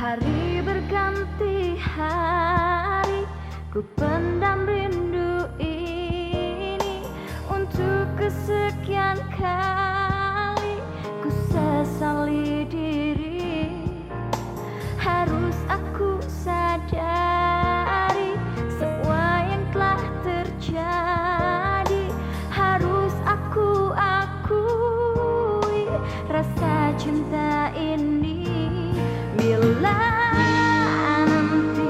Hari berganti hari, ku pendam rindu ini. Untuk kesekian kali, ku sesali diri. Harus aku sadari semua yang telah terjadi. Harus aku akui rasa cinta ini. Bila nanti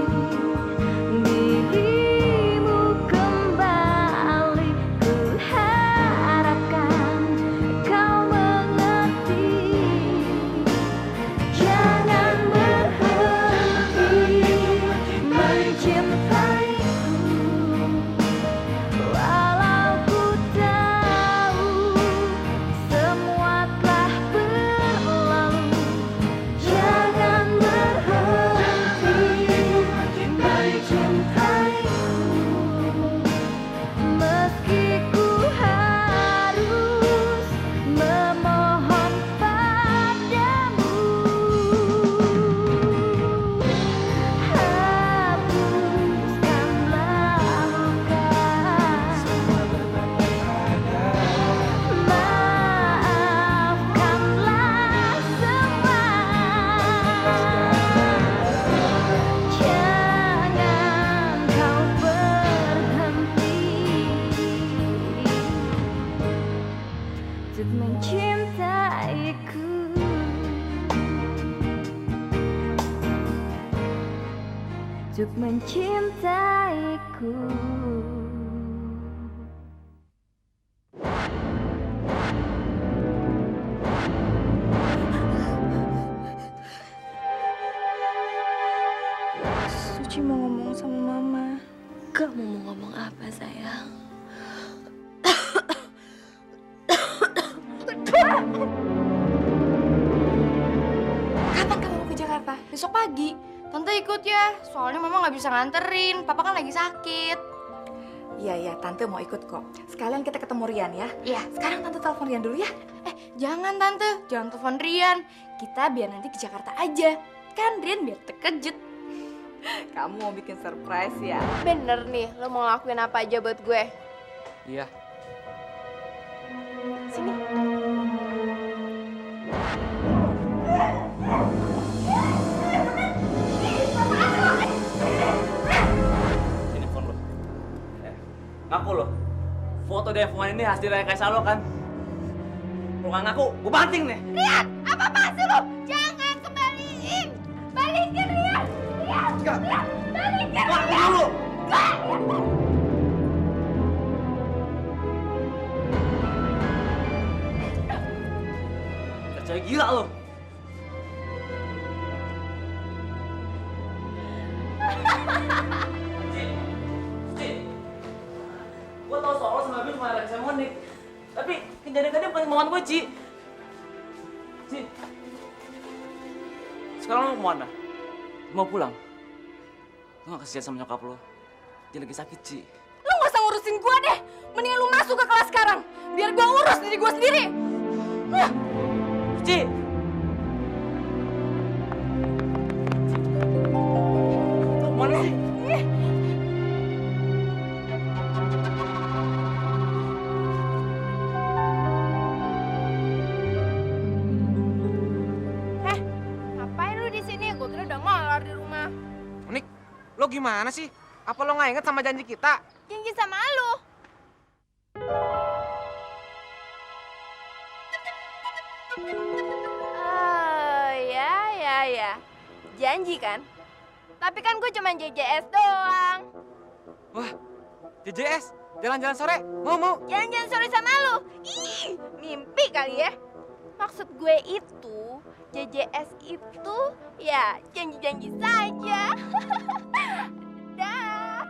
dirimu kembali, ku harapkan kau mengerti. Jangan berhenti mencintaiku, walau ku tahu semua telah berlalu. Jangan berhenti mencintaiku, meski ku harus memohon padamu. Hapuskanlah luka, maafkanlah semua. Jangan kau berhenti untuk mencintaiku, untuk mencintaiku. Suci mau ngomong sama mama. Kamu mau ngomong apa, sayang? Kapan kamu mau ke Jakarta? Besok pagi. Tante ikut ya, soalnya mama nggak bisa nganterin. Papa kan lagi sakit. Iya, Tante mau ikut kok. Sekalian kita ketemu Rian ya. Iya. Sekarang Tante telepon Rian dulu ya. Jangan Tante, jangan telepon Rian. Kita biar nanti ke Jakarta aja. Kan Rian biar terkejut. Kamu mau bikin surprise ya? Bener nih, lo mau ngelakuin apa aja buat gue? Iya. Sini. Ini phone lo. Ngaku lo. Foto di iPhone ini hasil rekayasa lo kan? Lo nggak ngaku, gue banting nih. Rian, apa-apaan sih lo? Jangan kembaliin. Balikin Rian. Rian, Enggak. Rian, balikin Wah, Rian. dulu. Cewek gila lo. Gue tau soal lo sama gue cuma ada sama Monik. Tapi kejadian-kejadian bukan kemauan gue, Ci. Ci. Sekarang lo mau kemana? Mau pulang? Lo gak kasihan sama nyokap lo? Dia lagi sakit, Ci. Lo gak usah ngurusin gue deh. Mendingan lo masuk ke kelas sekarang. Biar gue urus diri gue sendiri. Ci! Lo kemana sih? Ngapain lu di sini? Gue kira udah malar di rumah. Unik, lo gimana sih? Apa lo nggak inget sama janji kita? Janji sama lu. Oh, ya. Janji kan? Tapi kan gue cuma JJS doang. Wah, JJS, jalan-jalan sore, mau? Jalan-jalan sore sama lu. Ih, mimpi kali ya. Maksud gue itu, JJS itu ya janji-janji saja. Dah.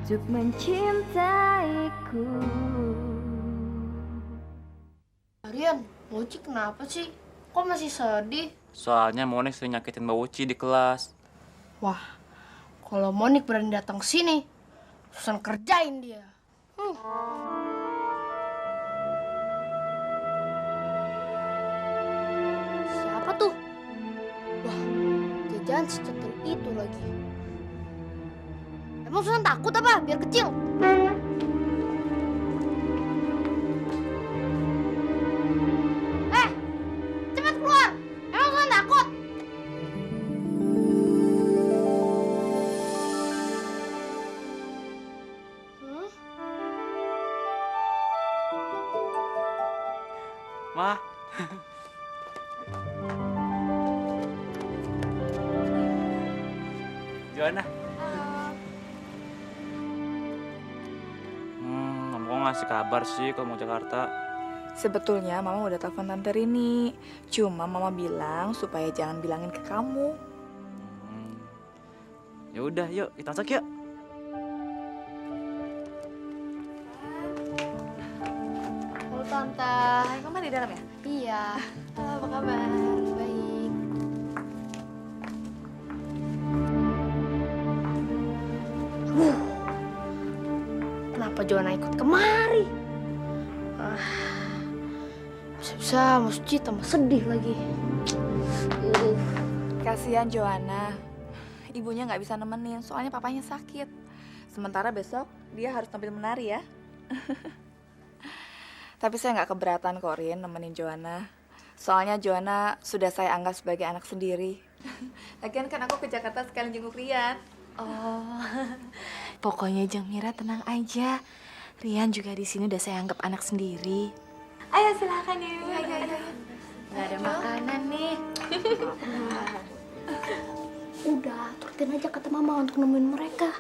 untuk mencintaiku. Rian, Mochi kenapa sih? Kok masih sedih? Soalnya Monik sering nyakitin Mbak Uci di kelas. Wah, kalau Monik berani datang ke sini, Susan kerjain dia. Siapa tuh? Wah, jajan si cetul itu lagi. Emang Susan takut apa? Biar kecil. Cepat keluar! Emang Susan takut? Ma. Joanna. Kamu kok ngasih kabar sih kalau mau Jakarta? Sebetulnya Mama udah telepon Tante Rini. Cuma Mama bilang supaya jangan bilangin ke kamu. Ya udah, yuk kita masuk yuk. Halo Tante. Hai, Mama di dalam ya? Iya. Halo, apa kabar? Baik. Kenapa Joanna ikut kemari? Bisa-bisa Musci tambah sedih lagi. Kasihan Joanna. Ibunya nggak bisa nemenin, soalnya papanya sakit. Sementara besok dia harus tampil menari ya. Tapi saya nggak keberatan kok, Rin, nemenin Joanna. Soalnya Joanna sudah saya anggap sebagai anak sendiri. Lagian kan aku ke Jakarta sekalian jenguk Rian. Oh, pokoknya Jeng Mira tenang aja. Rian juga di sini udah saya anggap anak sendiri. Ayo silakan ya. Ayo. Nggak ada makanan nih. Udah, turutin aja kata Mama untuk nemuin mereka.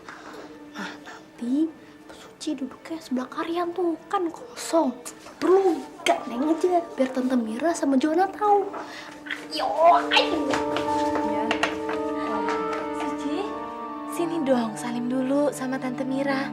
Nah, nanti Suci duduknya sebelah Rian tuh, kan kosong. Perlu gak neng aja, biar Tante Mira sama Joanna tahu. Ayo. Ya. Suci, sini dong salim dulu sama Tante Mira.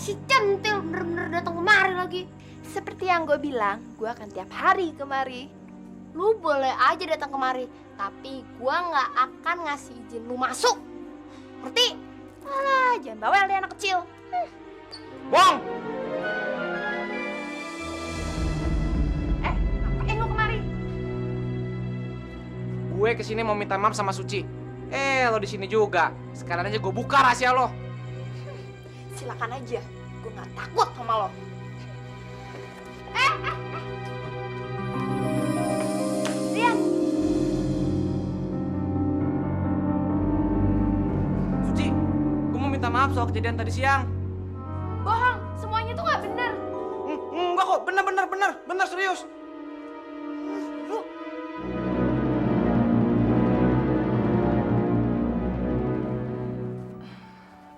Si centil bener-bener datang kemari lagi. Seperti yang gue bilang, gue akan tiap hari kemari. Lu boleh aja datang kemari, tapi gua nggak akan ngasih izin lu masuk. Ngerti? Alah, jangan bawel deh anak kecil. Bong! Ngapain lu kemari? Gue kesini mau minta maaf sama Suci. Lo di sini juga. Sekarang aja gue buka rahasia lo. Silakan aja, gue nggak takut sama lo. Rian, Suci, gue mau minta maaf soal kejadian tadi siang. bohong, semuanya tuh nggak bener. Enggak kok, bener serius.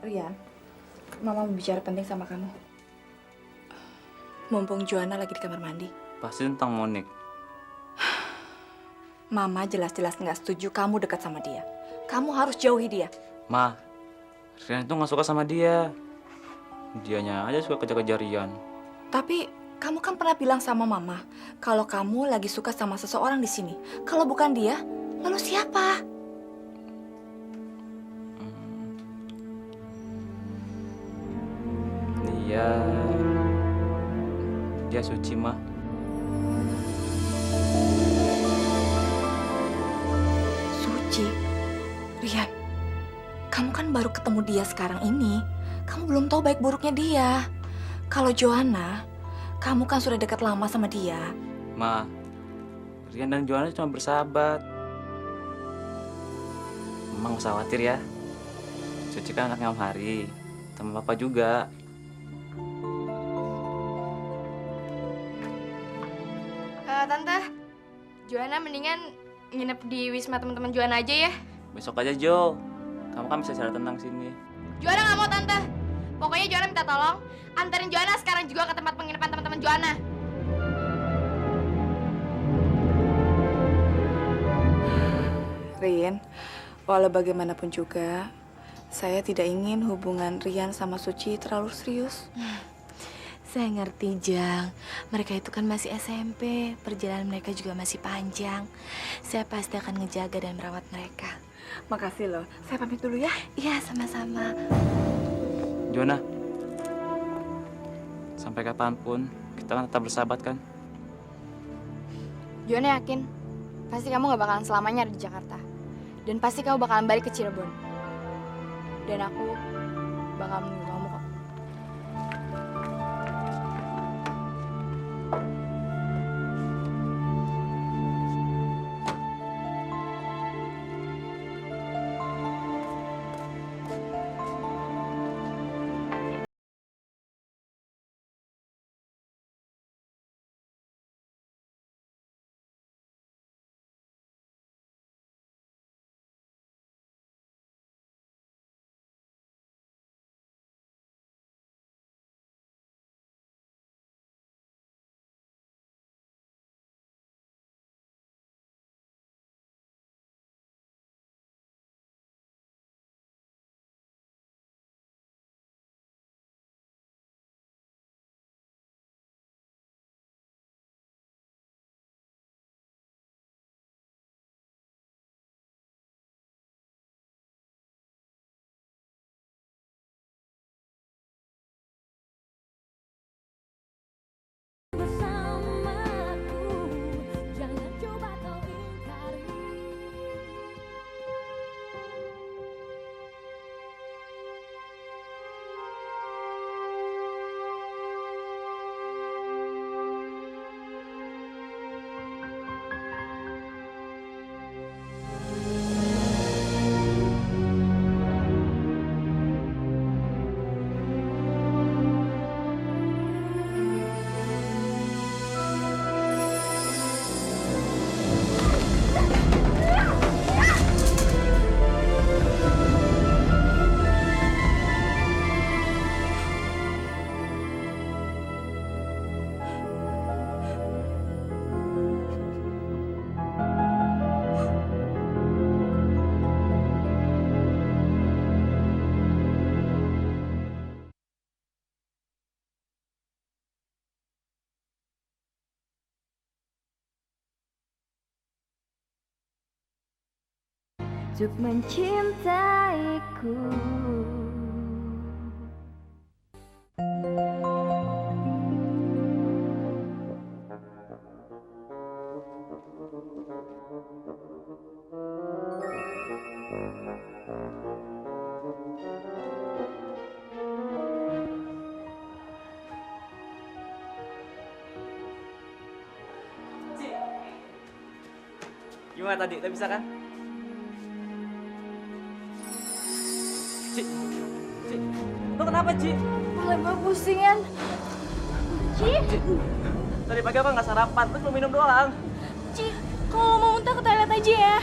Rian, Mama mau bicara penting sama kamu. Mumpung Joanna lagi di kamar mandi. Pasti tentang Monik. Mama jelas-jelas nggak setuju kamu dekat sama dia. Kamu harus jauhi dia. Ma, Rian itu nggak suka sama dia. Dianya aja suka kejar-kejar Rian. Tapi kamu kan pernah bilang sama Mama kalau kamu lagi suka sama seseorang di sini. Kalau bukan dia, lalu siapa? Dia Suci, Ma. Suci? Rian, kamu kan baru ketemu dia sekarang ini. Kamu belum tahu baik buruknya dia. Kalau Joanna, kamu kan sudah dekat lama sama dia. Ma, Rian dan Joanna cuma bersahabat. Emang usah khawatir ya. Suci kan anaknya Om Hari, teman Papa juga. Joanna mendingan nginep di wisma teman-teman Joanna aja ya. Besok aja, Jo. Kamu kan bisa secara tenang sini. Joanna nggak mau tante. Pokoknya Joanna minta tolong anterin Joanna sekarang juga ke tempat penginapan teman-teman Joanna. Rin, walau bagaimanapun juga, saya tidak ingin hubungan Rian sama Suci terlalu serius. Saya ngerti, Jang. Mereka itu kan masih SMP, perjalanan mereka juga masih panjang. Saya pasti akan ngejaga dan merawat mereka. Makasih loh, saya pamit dulu ya. Iya, sama-sama. Joanna, sampai kapanpun kita kan tetap bersahabat kan? Joanna yakin pasti kamu nggak bakalan selamanya ada di Jakarta. Dan pasti kamu bakalan balik ke Cirebon. Dan aku bakal menunggu kamu kok. Untuk mencintaiku. Gimana tadi? Udah bisa kan? Ci, lu kenapa, Ci? Mulai gue pusingan. Ci, tadi pagi apa nggak sarapan, terus mau minum doang. Ci, kalau mau muntah ke toilet aja ya.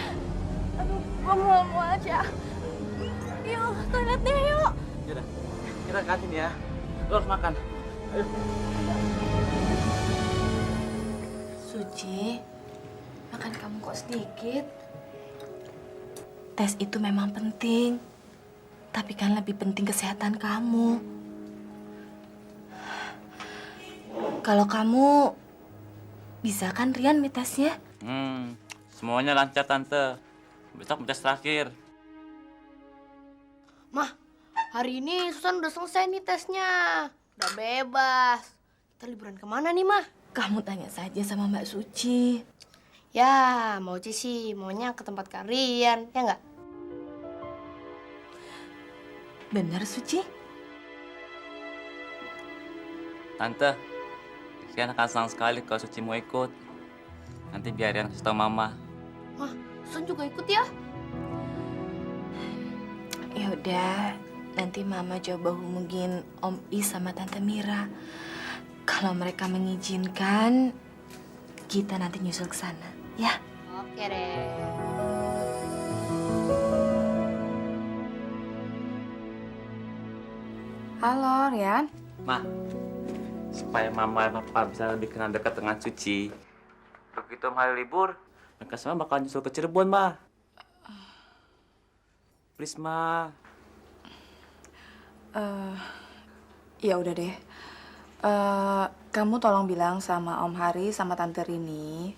Aduh, gue mau aja. Yuk, toilet deh yuk. Yaudah, kita ke kantin ya. Lu harus makan. Ayo. Suci, makan kamu kok sedikit. Tes itu memang penting. Tapi kan lebih penting kesehatan kamu. Kalau kamu bisa kan Rian tesnya? Semuanya lancar, Tante. Besok tes terakhir. Mah, hari ini Susan udah selesai nih tesnya. Udah bebas. Kita liburan kemana nih, Mah? Kamu tanya saja sama Mbak Suci. Ya, Moci sih maunya ke tempat kalian, ya nggak? Benar, Suci? Tante, Rian akan senang sekali kalau Suci mau ikut. Nanti biar Rian kasih tau Mama. Mah, Susan juga ikut ya? Ya udah, nanti Mama coba hubungin Om I sama Tante Mira. Kalau mereka mengizinkan, kita nanti nyusul ke sana, ya. Oke deh. Halo, Rian. Ma, supaya mama dan papa bisa lebih kenal dekat dengan Suci. Begitu hari libur, mereka semua bakal nyusul ke Cirebon, Ma. Please, Ma. Ya udah deh. Kamu tolong bilang sama Om Hari sama Tante Rini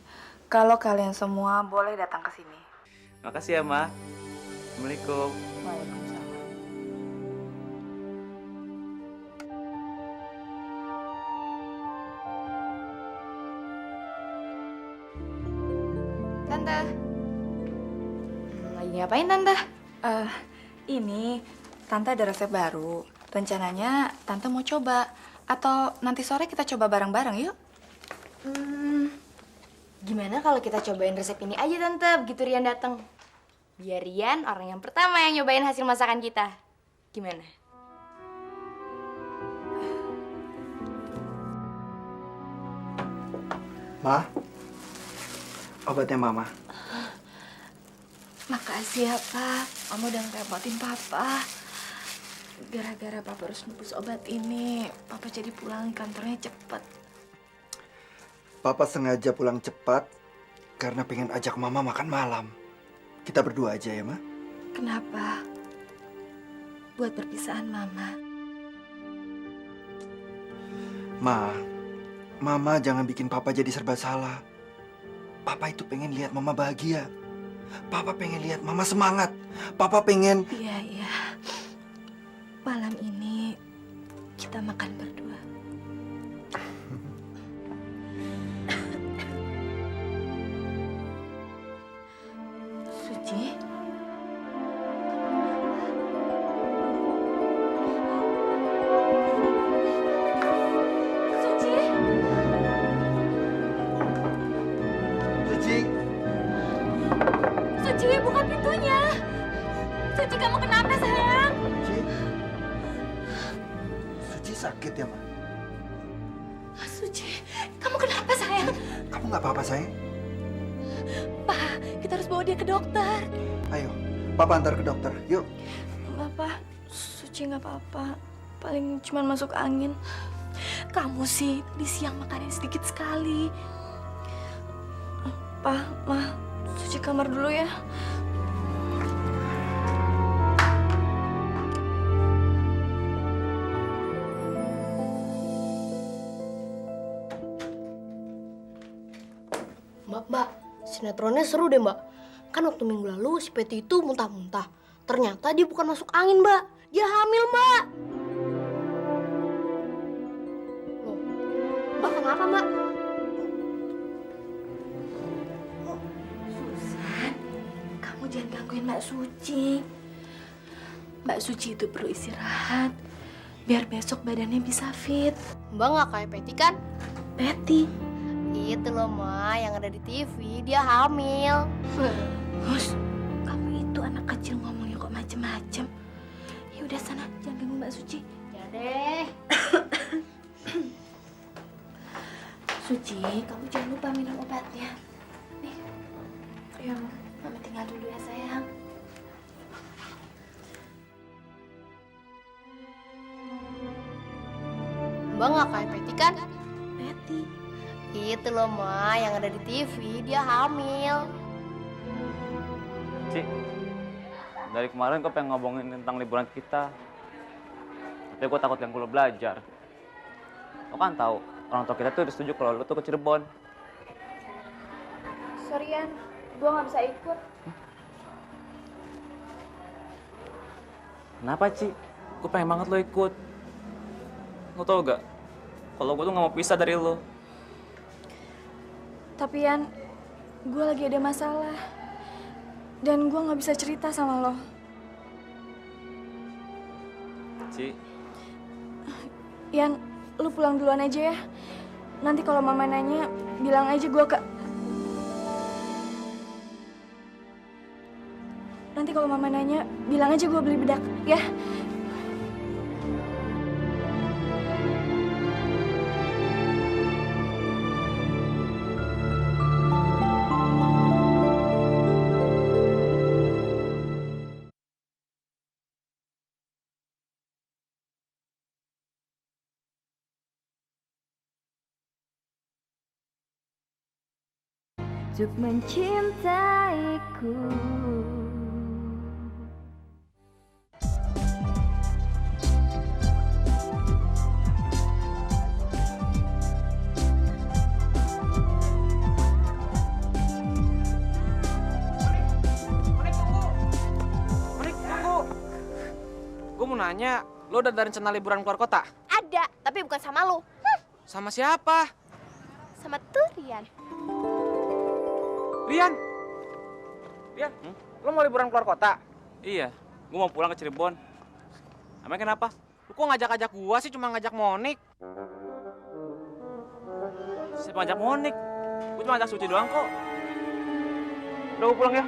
kalau kalian semua boleh datang ke sini. Makasih ya, Ma. Assalamualaikum. Waalaikumsalam. Tante. Lagi ngapain, Tante? Ini Tante ada resep baru. Rencananya Tante mau coba. Atau nanti sore kita coba bareng-bareng yuk. Gimana kalau kita cobain resep ini aja, Tante, begitu Rian datang? Biar Rian orang yang pertama yang nyobain hasil masakan kita. Gimana? Ma, obatnya Mama. Makasih ya, Pak. Kamu udah ngerepotin Papa. Gara-gara Papa harus nebus obat ini, Papa jadi pulang kantornya cepet. Papa sengaja pulang cepat karena pengen ajak Mama makan malam. Kita berdua aja ya, Ma? Kenapa? Buat perpisahan Mama. Ma, Mama jangan bikin Papa jadi serba salah. Papa itu pengen lihat Mama bahagia. Papa pengen lihat Mama semangat. Papa pengen... Iya. Malam ini kita makan berdua. Suci? Suci? Suci, Suci, buka pintunya. Suci, kamu kenapa, sayang? Suci. Suci sakit ya, Ma? Suci, kamu kenapa, sayang? Kamu nggak apa-apa, sayang? Pak, kita harus bawa dia ke dokter. Ayo, Papa antar ke dokter. Yuk. Bapak, Suci nggak apa-apa. Paling cuma masuk angin. Kamu sih di siang makannya sedikit sekali. Pak, Ma, Suci kamar dulu ya. Mbak, sinetronnya seru deh, Mbak. Kan waktu minggu lalu si Peti itu muntah-muntah. Ternyata dia bukan masuk angin, Mbak. Dia hamil, Mbak. Loh, Mbak kenapa, Mbak? Susan, kamu jangan gangguin Mbak Suci. Mbak Suci itu perlu istirahat. Biar besok badannya bisa fit. Mbak nggak kayak Peti kan? Betty. Itu loh, Ma, yang ada di TV. Dia hamil. Hus, kamu itu anak kecil ngomongnya kok macem-macem. Ya udah sana, jangan ganggu Mbak Suci. Ya deh. Suci, kamu jangan lupa minum obatnya. Nih, ayo, Mama tinggal dulu ya sayang. Mbak nggak kayak Peti kan? Betty. Itu loh, Ma, yang ada di TV. Dia hamil. Ci, dari kemarin kau pengen ngomongin tentang liburan kita. Tapi gue takut ganggu lo belajar. Lo kan tahu orang tua kita tuh udah setuju kalau lo tuh ke Cirebon. Sorry, Yan. Gue nggak bisa ikut. Kenapa, Ci? Gue pengen banget lo ikut. Lo tau gak? Kalau gue tuh gak mau pisah dari lo. Tapi Yan, gue lagi ada masalah. Dan gue gak bisa cerita sama lo. Ci, Yan, lu pulang duluan aja ya. Nanti kalau Mama nanya, bilang aja gue ke... Nanti kalau Mama nanya, bilang aja gue beli bedak, ya. untuk mencintaiku. Monik, tunggu. Gue mau nanya, lo udah ada rencana liburan keluar kota? Ada, tapi bukan sama lo. Sama siapa? Sama tuh Rian. Rian? Rian, lo mau liburan keluar kota? Iya, gue mau pulang ke Cirebon. Emang kenapa? Lo kok ngajak-ngajak gua sih, cuma ngajak Monik? Siapa ngajak Monik? Gue cuma ngajak Suci doang kok. Udah gue pulang ya.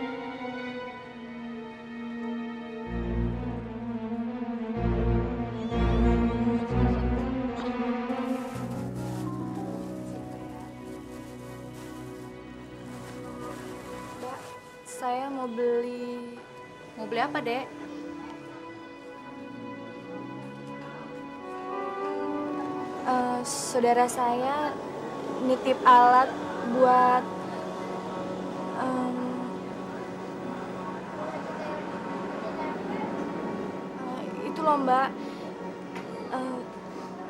Saya mau beli... Mau beli apa, Dek? Saudara saya nitip alat buat... itu loh Mbak.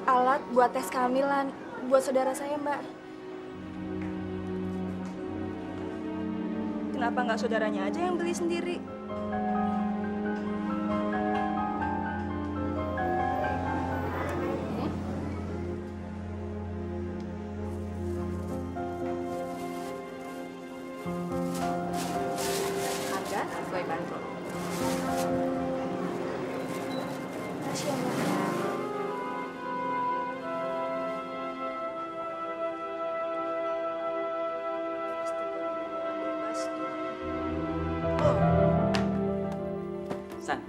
Alat buat tes kehamilan buat saudara saya Mbak. Kenapa nggak saudaranya aja yang beli sendiri? Harga sesuai bandrol. Makasih ya Mbak. San,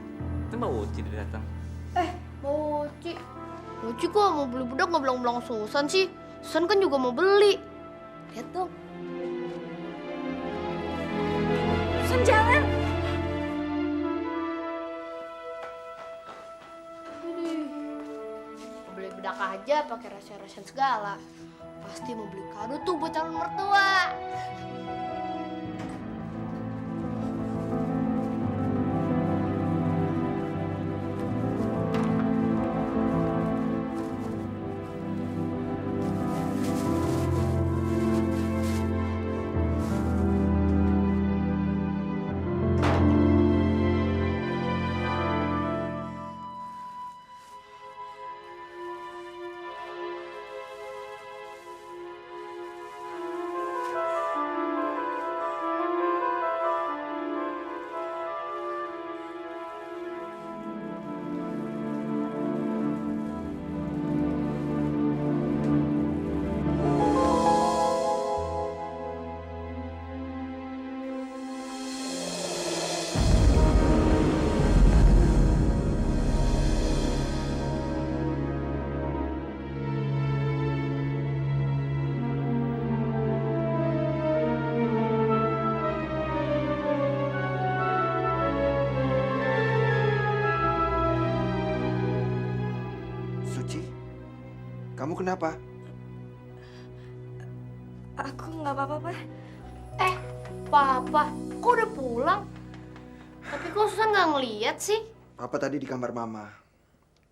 itu Mbak Uci udah datang. Mochi. Mochi kok mau beli budak nggak bilang-bilang Susan sih? Susan kan juga mau beli. Lihat dong. Susan jangan! Mau beli budak aja pakai resen-resen segala. Pasti mau beli kado tuh buat calon mertua. Suci, kamu kenapa? Aku nggak apa-apa, Pak. Papa, kok udah pulang? Tapi kok Susan nggak ngeliat sih? Papa tadi di kamar mama.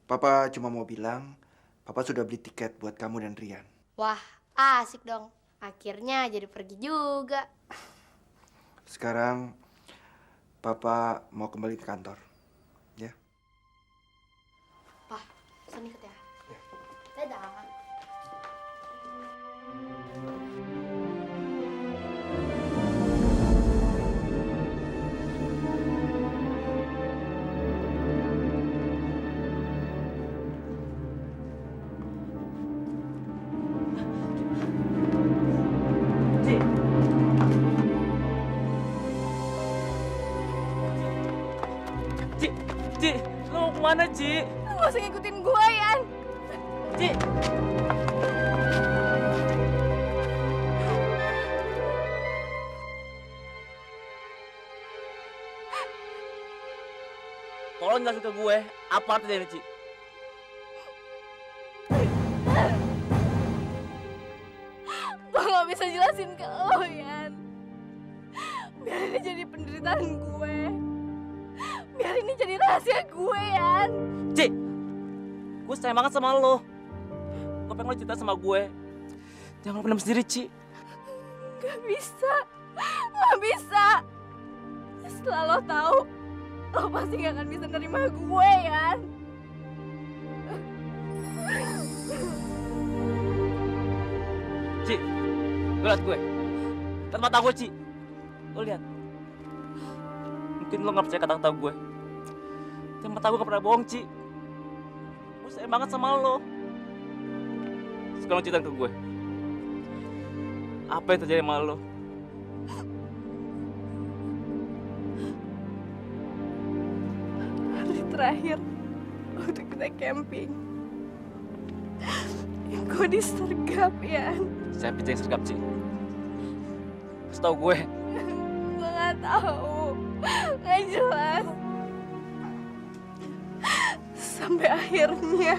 Papa cuma mau bilang, Papa sudah beli tiket buat kamu dan Rian. Wah, asik dong. Akhirnya jadi pergi juga. Sekarang, Papa mau kembali ke kantor. Ya? Pa, Susan ikut ya. Dadah. Ci, lo mau kemana, Ci? Nggak usah ngikutin gue, Yan. Ci. Tolong jelasin ke gue, apa arti dari Ci? Gue nggak bisa jelasin ke lo, Yan. jadi penderitaan gue. Biar ini jadi rahasia gue, Yan. Ci, gue sayang banget sama lo. Gue pengen lo cerita sama gue. Jangan lo pendam sendiri, Ci. Gak bisa. Gak bisa. Setelah lo tahu, lo pasti gak akan bisa nerima gue, Yan. Ci, lo liat gue. Liat mata gue, Ci. Lo liat. Mungkin lo gak percaya kata-kata gue. Tapi mata gue gak pernah bohong, Ci. Gue sayang banget sama lo. Sekarang lo cerita ke gue. Apa yang terjadi sama lo? Hari terakhir, waktu kita camping, gue disergap, Yan. Siapa yang sergap, Ci? Kasih tau gue. Gue gak tahu, gak jelas. Sampai akhirnya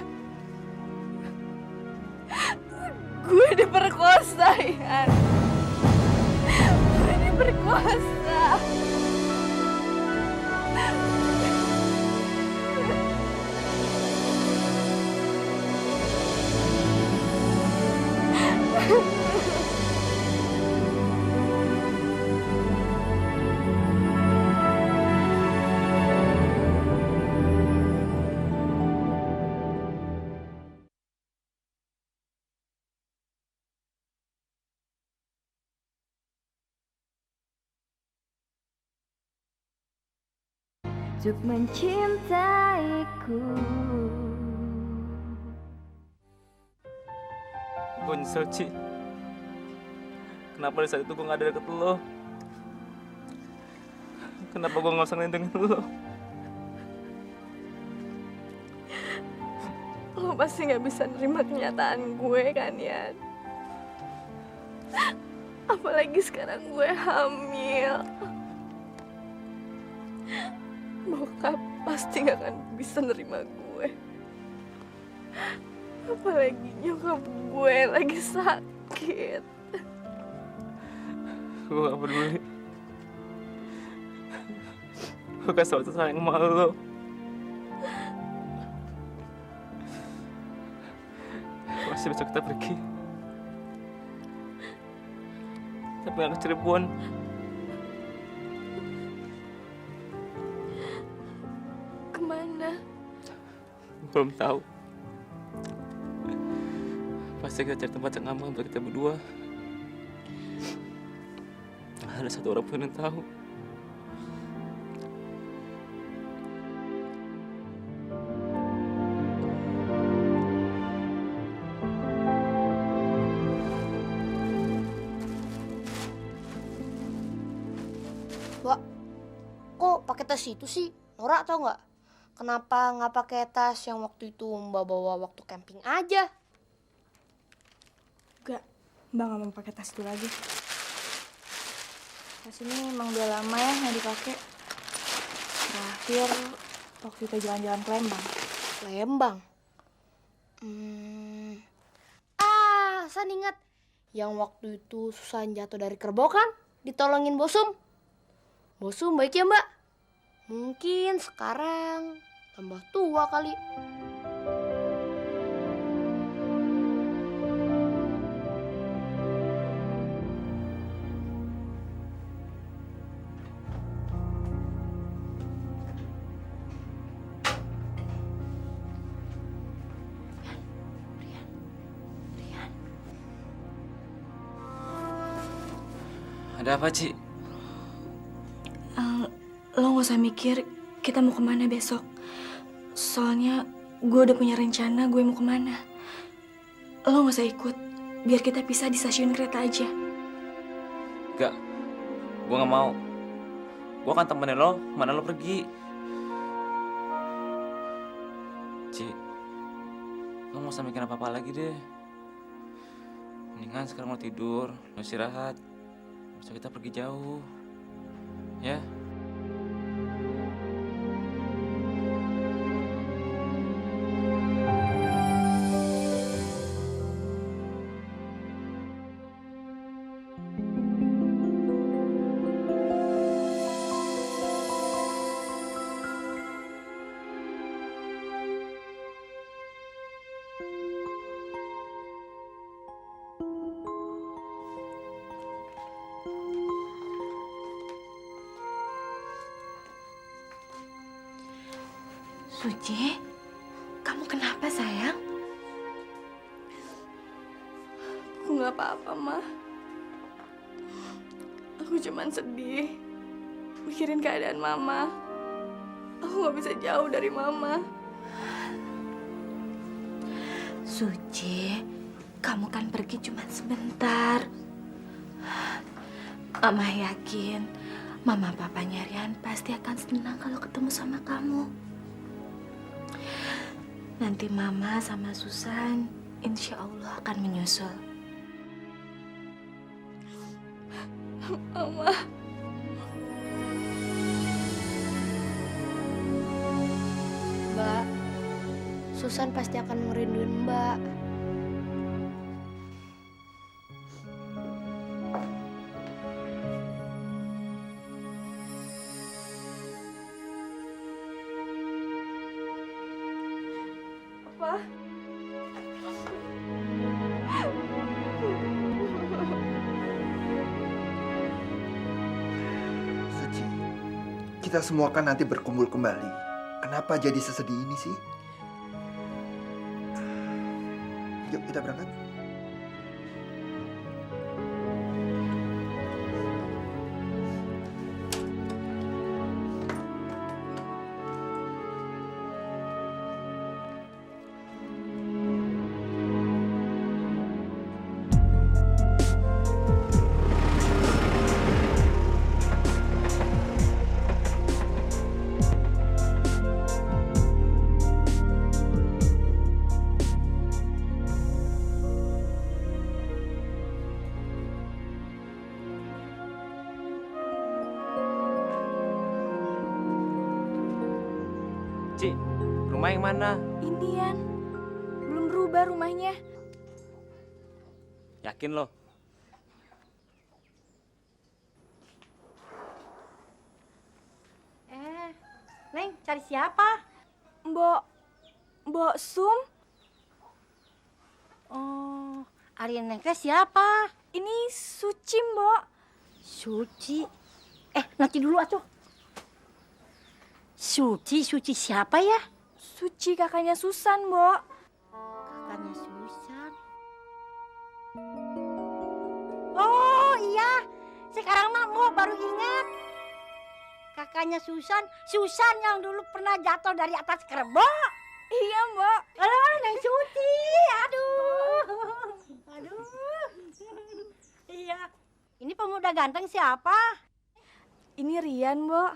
gue diperkosa, Yan. Gue diperkosa. Untuk mencintaiku. Gue nyesel, Ci. Kenapa di saat itu gue gak ada deket lo? Kenapa gue gak usah ngelindungin lo? Lo pasti gak bisa nerima kenyataan gue kan, Yan? Apalagi sekarang gue hamil. Bokap pasti gak akan bisa nerima gue. Apalagi nyokap gue lagi sakit. Gue gak peduli. Gue kan selalu sayang sama lo. Masih besok kita pergi. Tapi gak ke Cirebon. Kemana? Belum tahu. Pasti kita cari tempat yang aman buat kita berdua. Ada satu orang pun yang tahu. Wah, kok pakai tas itu sih? Norak tau nggak? Kenapa nggak pakai tas yang waktu itu Mbak bawa waktu camping aja? Enggak, Mbak nggak mau pakai tas itu lagi. Tas ini emang udah lama ya nggak dipakai. Terakhir waktu kita jalan-jalan ke Lembang. Lembang. San ingat yang waktu itu Susan jatuh dari kerbau kan? Ditolongin Bosum. Bosum baik ya Mbak? Mungkin sekarang tambah tua kali. Ada apa, Ci? Lo gak usah mikir kita mau kemana besok. Soalnya gue udah punya rencana gue mau kemana. Lo gak usah ikut. Biar kita pisah di stasiun kereta aja. Enggak. Gue gak mau. Gue akan temenin lo mana lo pergi. Ci, lo gak usah mikir apa-apa lagi deh. Mendingan sekarang lo tidur, lo istirahat. Besok kita pergi jauh. Ya? Suci, kamu kenapa sayang? Aku nggak apa-apa, Ma. Aku cuman sedih. Mikirin keadaan Mama. Aku nggak bisa jauh dari Mama. Suci, kamu kan pergi cuma sebentar. Mama yakin Mama papanya Rian pasti akan senang kalau ketemu sama kamu. Nanti Mama sama Susan insya Allah akan menyusul. Mama. Mbak, Susan pasti akan ngerinduin Mbak. Apa? Suci, kita semua kan nanti berkumpul kembali. Kenapa jadi sesedih ini sih? Yuk kita berangkat. Ci, rumah yang mana? Ini Yan. Belum berubah rumahnya. Yakin lo? Neng, cari siapa? Mbok Sum? Oh, Aryan Neng teh siapa? Ini Suci, Mbok. Suci. Nanti dulu atuh. Suci siapa ya? Suci kakaknya Susan, Mbok. Kakaknya Susan. Oh iya, sekarang mah mau baru ingat. Kakaknya Susan yang dulu pernah jatuh dari atas kerbau. Iya, Mbok. Alah, Neng Suci, aduh. Iya. Ini pemuda ganteng siapa? Ini Rian, Mbok.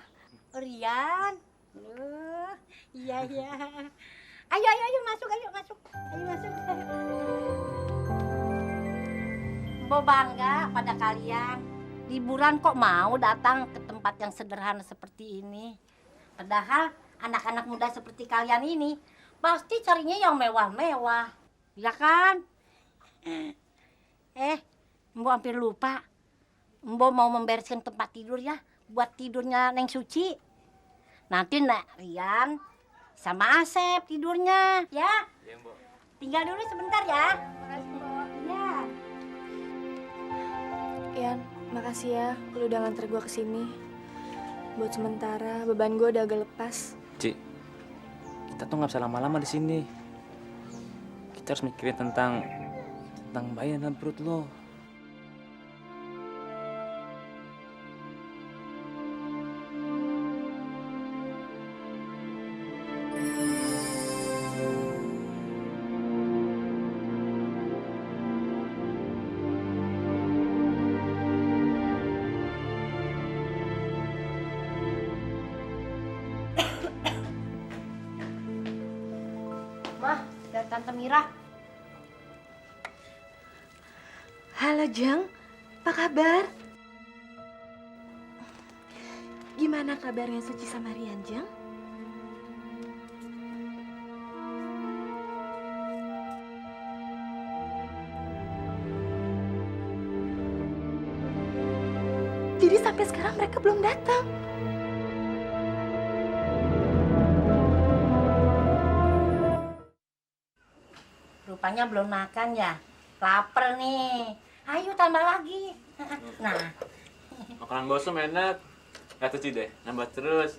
Rian. Iya. Ayo masuk. Ayo masuk. Mbok bangga pada kalian. Liburan kok mau datang ke tempat yang sederhana seperti ini. Padahal anak-anak muda seperti kalian ini pasti carinya yang mewah-mewah. Ya kan? Mbok hampir lupa. Mbok mau membereskan tempat tidur ya. Buat tidurnya Neng Suci. Nanti Nak Rian sama Asep tidurnya, ya? Iya, Mbok. Tinggal dulu sebentar ya. Ya. Yan, makasih ya lu udah nganter gue ke sini. Buat sementara beban gue udah agak lepas. Ci, kita tuh nggak bisa lama-lama di sini. Kita harus mikirin tentang bayi dalam perut lo. Mah, dari Tante Mira. Halo Jeng, apa kabar? Gimana kabarnya Suci sama Rian, Jeng? Jadi sampai sekarang mereka belum datang. Rupanya belum makan ya. Laper nih. Ayo tambah lagi. Nah, Makanan bosem enak. Gak tuh Ci deh, nambah terus.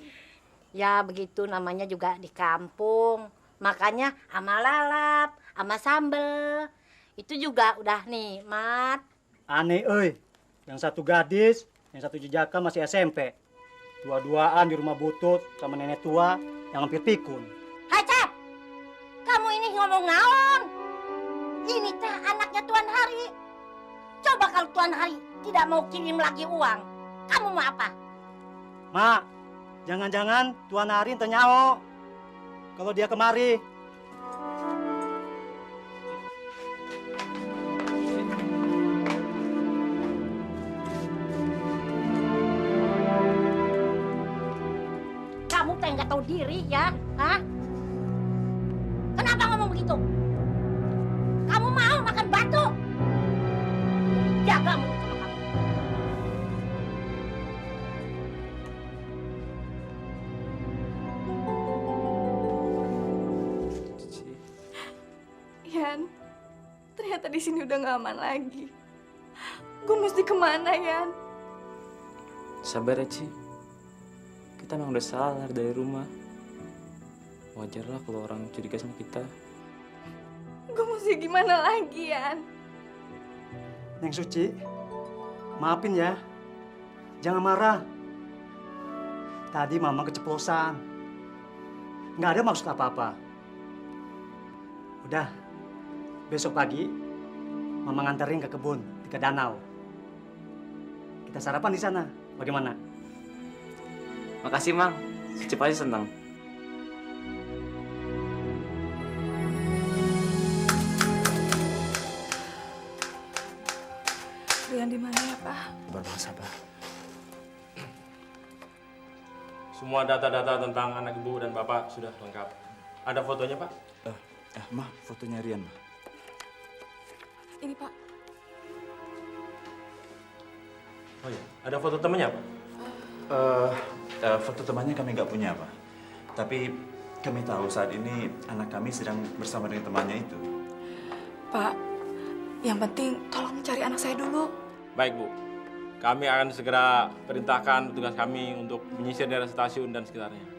Ya begitu namanya juga di kampung. Makanya ama lalap, ama sambel. Itu juga udah nikmat. Aneh, euy. Yang satu gadis, yang satu jejaka masih SMP. Dua-duaan di rumah butut sama nenek tua yang hampir pikun. Hai Cap, kamu ini ngomong naon? Ini teh anaknya Tuan Hari. Coba kalau Tuan Hari tidak mau kirim lagi uang, kamu mau apa? Mak, jangan-jangan Tuan Hari ternyao kalau dia kemari. Kamu teh nggak tahu diri ya, hah? Kenapa ngomong begitu? Kamu mau makan batu? Jaga mulut sama kamu. Yan, ternyata di sini udah gak aman lagi. Gue mesti kemana, Yan? Sabar ya, Ci. Kita emang udah salah dari rumah. Wajarlah kalau orang curiga sama kita. Gue mesti gimana lagi, Yan? Neng Suci, maafin ya. Jangan marah. Tadi Mama keceplosan. Nggak ada maksud apa-apa. Udah, besok pagi Mama nganterin ke kebun, ke danau. Kita sarapan di sana. Bagaimana? Makasih, Mang. Suci pasti senang. Rian di mana ya, Pak? Sabar. Semua data-data tentang anak ibu dan bapak sudah lengkap. Ada fotonya, Pak? Ma, fotonya Rian, Ma. Ini, Pak. Oh iya, ada foto temennya, Pak? Foto temannya kami nggak punya, Pak. Tapi kami tahu saat ini anak kami sedang bersama dengan temannya itu. Pak, yang penting tolong cari anak saya dulu. Baik, Bu. Kami akan segera perintahkan petugas kami untuk menyisir daerah stasiun dan sekitarnya.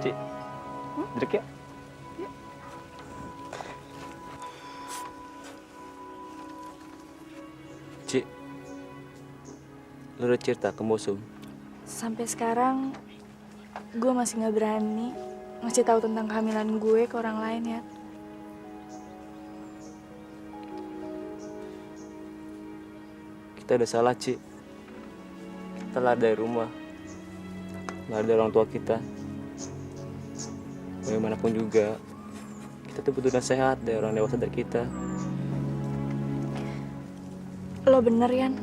Ci, duduk ya. Ci, lu udah cerita ke Mosum? Sampai sekarang, gue masih nggak berani ngasih tahu tentang kehamilan gue ke orang lain, ya. Kita udah salah, Ci. Kita lari dari rumah. Lari dari orang tua kita. Bagaimanapun juga, kita tuh butuh nasihat dari orang dewasa dari kita. Lo bener, Yan.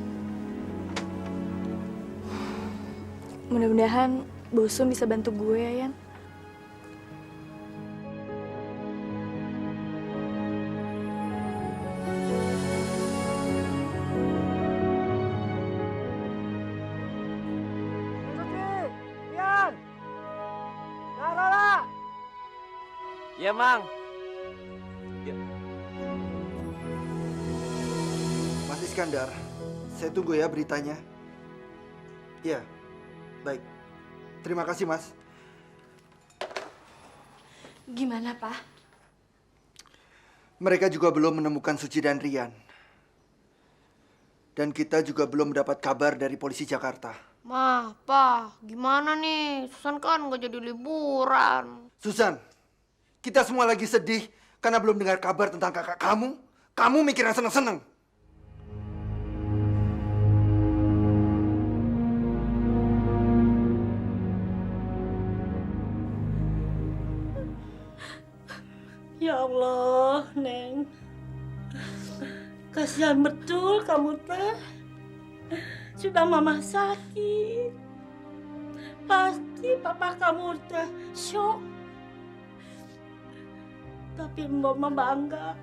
Mudah-mudahan Bosum bisa bantu gue, ya, Yan. Iya, Mang. Ya. Mas Iskandar, saya tunggu ya beritanya. Iya, baik. Terima kasih, Mas. Gimana, Pak? Mereka juga belum menemukan Suci dan Rian. Dan kita juga belum mendapat kabar dari polisi Jakarta. Mah, Pak, gimana nih? Susan kan nggak jadi liburan. Susan, kita semua lagi sedih karena belum dengar kabar tentang kakak kamu. Kamu mikir yang seneng-seneng. Ya Allah, Neng. Kasihan betul kamu teh. Sudah mama sakit. Pasti papa kamu teh syok. Tapi mama bangga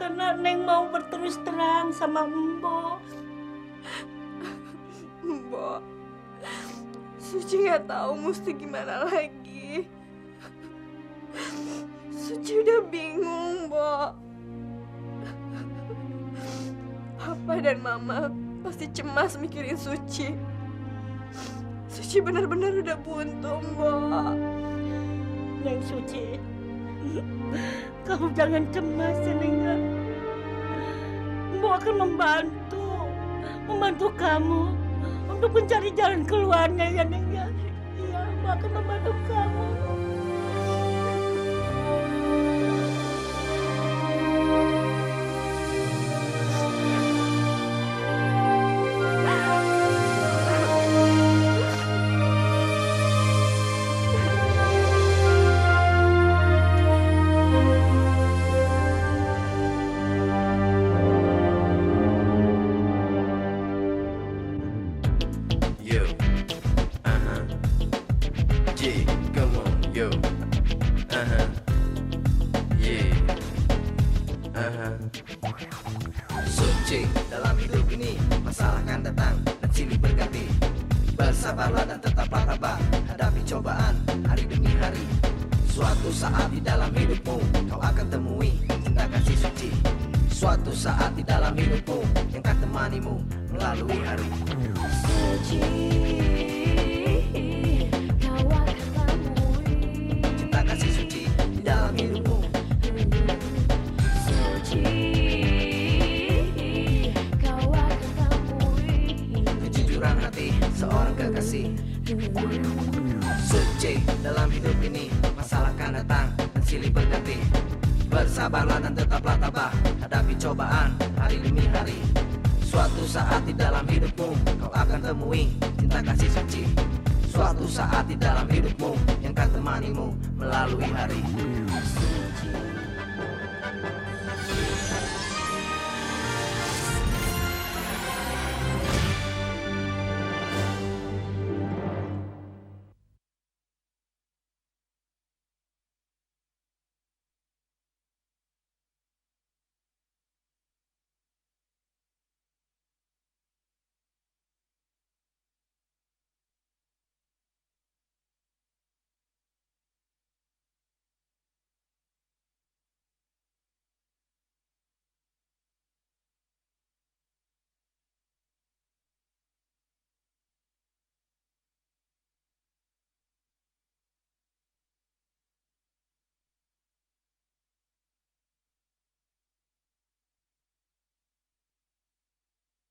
karena Neng mau berterus terang sama Mbok. Mbok, Suci nggak tahu mesti gimana lagi. Suci udah bingung, Mbok. Papa dan Mama pasti cemas mikirin Suci. Suci benar-benar udah buntu, Mbok. Neng Suci, kamu jangan cemas ya, Neng. Mbok akan membantu kamu untuk mencari jalan keluarnya ya, Neng. Iya, Mbok akan membantu kamu. Yo, J, come on, yo, yeah, Suci, dalam hidup ini masalah kan datang dan silih berganti. Bersabarlah dan tetaplah tabah, hadapi cobaan hari demi hari. Suatu saat di dalam hidupmu kau akan temui cinta kasih suci. Suatu saat di dalam hidupmu yang akan temanimu melalui hari. Suci, kau akan temui cinta kasih suci di dalam hidupmu. Suci, kau akan temui kejujuran hati seorang kekasih. Suci, dalam hidup ini masalah kan datang dan silih berganti. Bersabarlah dan tetaplah tabah, hadapi cobaan hari demi hari. Suatu saat di dalam hidupmu kau akan temui cinta kasih suci. Suatu saat di dalam hidupmu yang akan temanimu melalui hari. Suci.